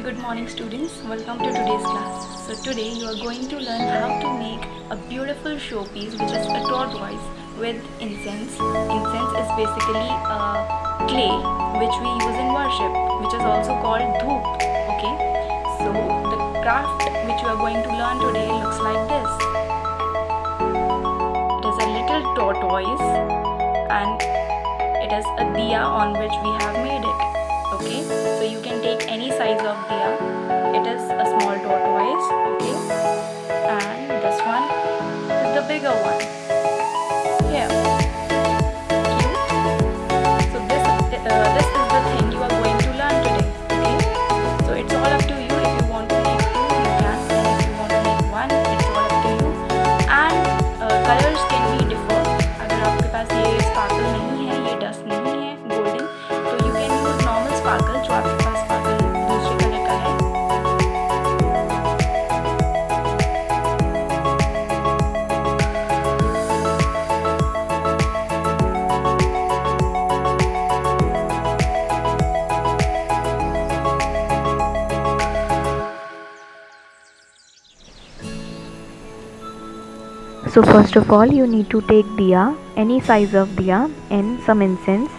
good morning students. Welcome to today's class. So today you are going to learn how to make a beautiful showpiece which is a tortoise with incense. Incense is basically a clay which we use in worship, which is also called dhoop. Okay. So the craft which you are going to learn today looks like this. It is a little tortoise and it is a diya on which we have made it. Okay, so you can take any size of diya. It is a small tortoise. Okay, and this one is the bigger one. Here, cute. So this is the thing you are going to learn today. Okay, so it's all up to you. If you want to make two, you can, and if you want to make one, it's all up to you. And colors can be differ. अगर आपके पास ये sparkle नहीं है, ये dust नहीं है golden, तो you can use normal sparkle जो आपके पास sparkle दूसरे कलर का है. So first of all you need to take diya, any size of diya, and some incense.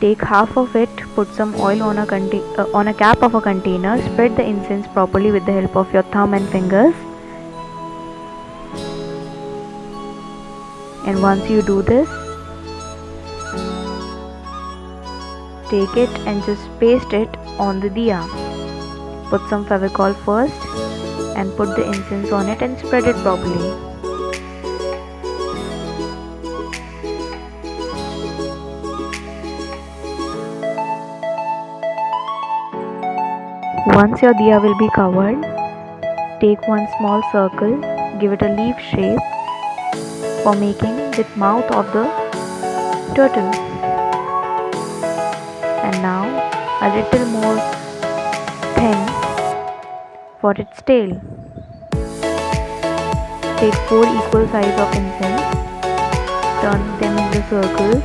Take half of it, put some oil on a cap of a container, spread the incense properly with the help of your thumb and fingers. And once you do this, take it and just paste it on the diya. Put some Fevicol first and put the incense on it and spread it properly. Once your diya will be covered, take one small circle, give it a leaf shape for making the mouth of the turtle. And now a little more thin for its tail. Take 4 equal size of incense, turn them into circles,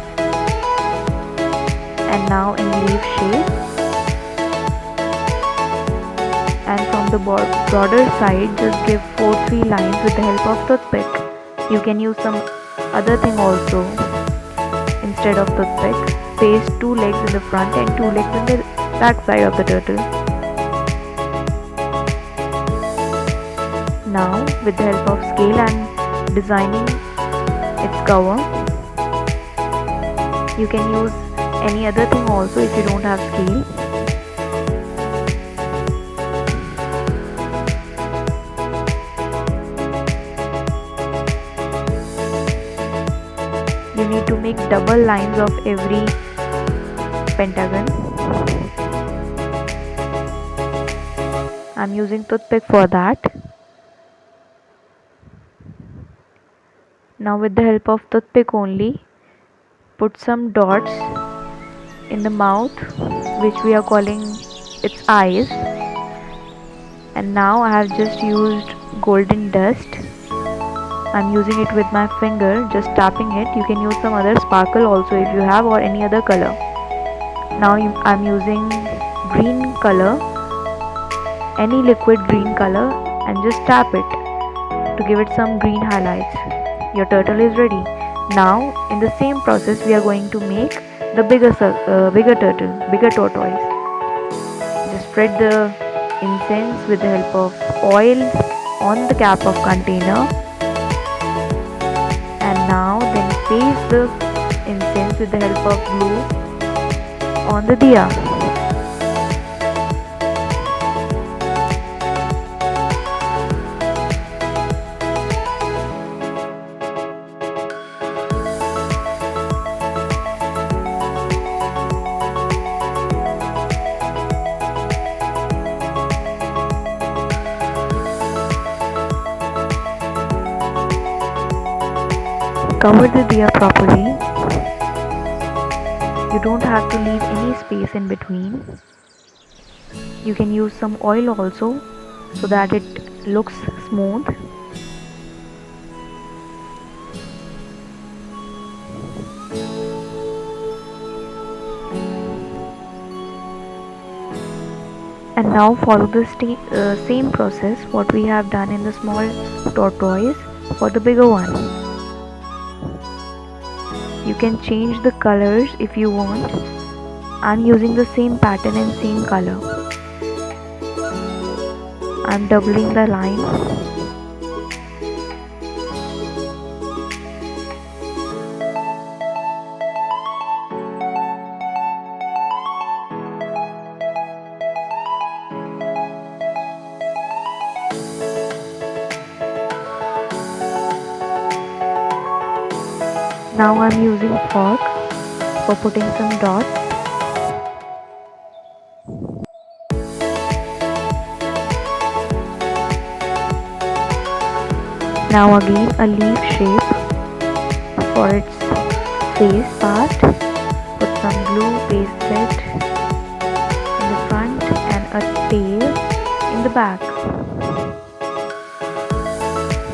and now in leaf shape. And from the broader side just give 4-3 lines with the help of toothpick. You can use some other thing also instead of toothpick. Paste 2 legs in the front and 2 legs in the back side of the turtle. Now with the help of scale and designing its cover, you can use any other thing also if you don't have scale. You need to make double lines of every pentagon. I'm using toothpick for that. Now with the help of toothpick only, put some dots in the mouth which we are calling its eyes. And now I have just used golden dust. I'm using it with my finger, just tapping it. You can use some other sparkle also if you have, or any other color. Now I'm using green color, any liquid green color, and just tap it to give it some green highlights. Your turtle is ready. Now in the same process we are going to make the bigger tortoise. Just spread the incense with the help of oil on the cap of container. And now then paste the incense with the help of glue on the diya. Cover the diya properly. You don't have to leave any space in between. You can use some oil also so that it looks smooth. And now follow the same process what we have done in the small tortoise for the bigger one. You can change the colors if you want. I'm using the same pattern and same color. I'm doubling the line. Now I'm using fork for putting some dots. Now again a leaf shape for its face part. Put some glue, paste it in the front and a tail in the back.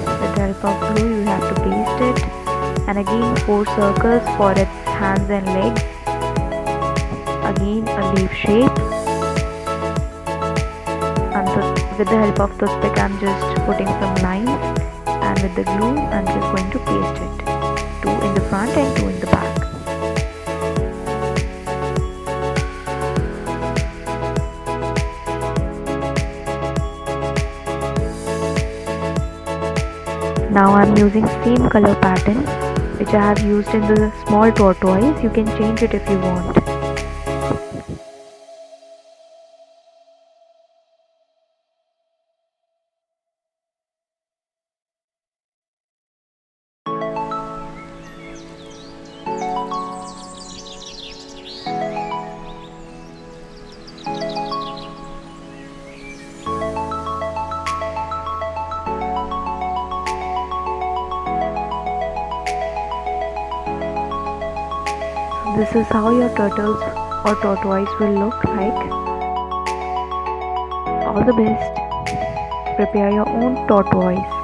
With the help of glue you have to paste it, and again 4 circles for its hands and legs. Again a leaf shape, and with the help of toothpick I'm just putting some lines, and with the glue I'm just going to paste it. 2 in the front and 2 in the back. Now I'm using same color pattern which I have used in the small tortoise. You can change it if you want. This is how your turtles or tortoise will look like. All the best. Prepare your own tortoise.